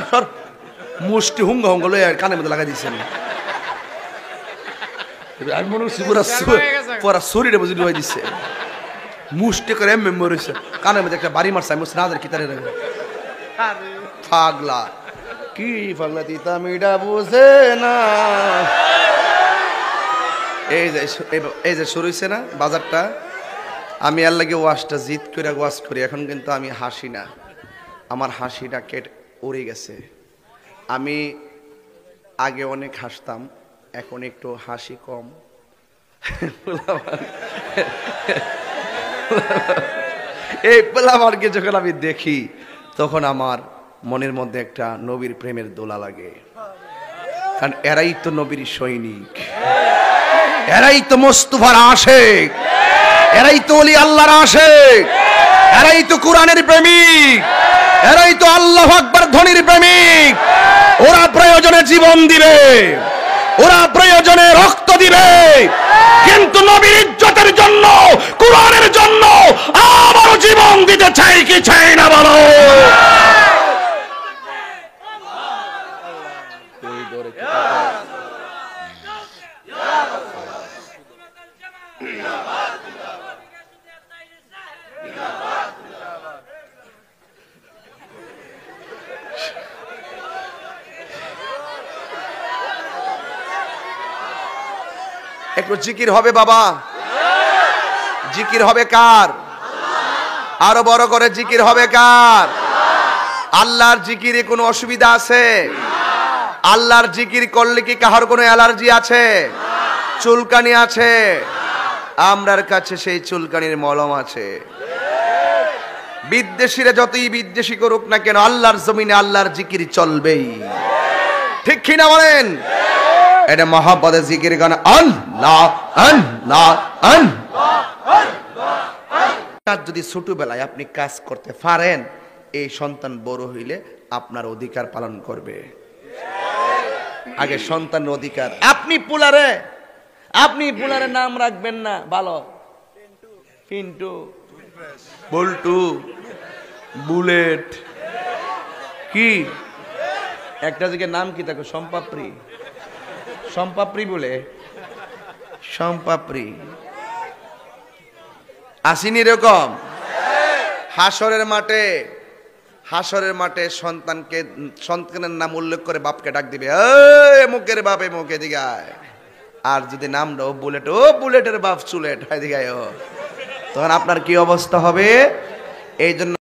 সর মুষ্টি হুঙ্গা হুঙ্গা লয়ে কানের মধ্যে লাগাই দিচ্ছেন আমি মনে করছি পুরা শরীরে বুঝি ডুবাই দিচ্ছে মুষ্টি করে মেম্বার হয়েছে কানের মধ্যে একটা বাড়ি মারছে আমি বলছি না কি তারে পাগলা কি পাগলা তিতা মিডা বুঝে না এই যে শুরু হয়েছে না বাজারটা আমি আর লাগে ওয়াশটা জিত করে ওয়াশ করি এখন কিন্তু আমি হাসি না আমার হাসিটা কেটে উড়ে গেছে আমি আগে অনেক হাসতাম এখন একটু হাসি কম এই পোলাপানকে যখন আমি দেখি তখন আমার মনের মধ্যে একটা নবীর প্রেমের দোলা লাগে কারণ এরাই তো নবীর সৈনিক এরাই তো মোস্তফার আশিক এরাই তো ওলি আল্লাহর আশিক এরাই তো কোরআনের প্রেমিক এরাই তো আল্লাহু আকবার ধ্বনির প্রেমিক ওরা প্রয়োজনে জীবন দিবে ওরা প্রয়োজনে রক্ত দিবে কিন্তু নবীর ইজ্জতের জন্য কোরআনের জন্য আবারও জীবন দিতে চাই কি চাই না বলো একটু জিকির হবে বাবা জিকির হবে কার আরো বড় করে জিকির হবে কার আল্লাহর জিকিরে কোনো অসুবিধা আছে আল্লাহর জিকির করলে কি কাহার কোনো অ্যালার্জি আছে চুলকানি আছে আমরার কাছে সেই চুলকানির মলম আছে বিদ্বেষীরা যতই বিদ্বেষী করুক না কেন আল্লাহর জমিনে আল্লাহর জিকির চলবেই ঠিক কি না বলেন এটা মহাব্বতের জিকির গান আল্লাহ আল্লাহ আল্লাহ যদি ছোটবেলায় আপনি কাজ করতে পারেন এই সন্তান বড় হইলে আপনার অধিকার পালন করবে আগে সন্তানের অধিকার আপনি পুলারে নাম রাখবেন না ভালো পিন্টু বল্টু বুলেট কি একটা দিকে নাম কি থাকে সম্পাপ্রি বলে সম্পাপ্রি আসেনি এরকম হাসরের মাঠে সন্তানের নাম উল্লেখ করে বাপকে ডাক দিবে মুখের বাপ মুখে দিগায় আর যদি নাম দাও বুলেটের বাপ চুলেট হয় দিগায় তখন আপনার কি অবস্থা হবে এই জন্য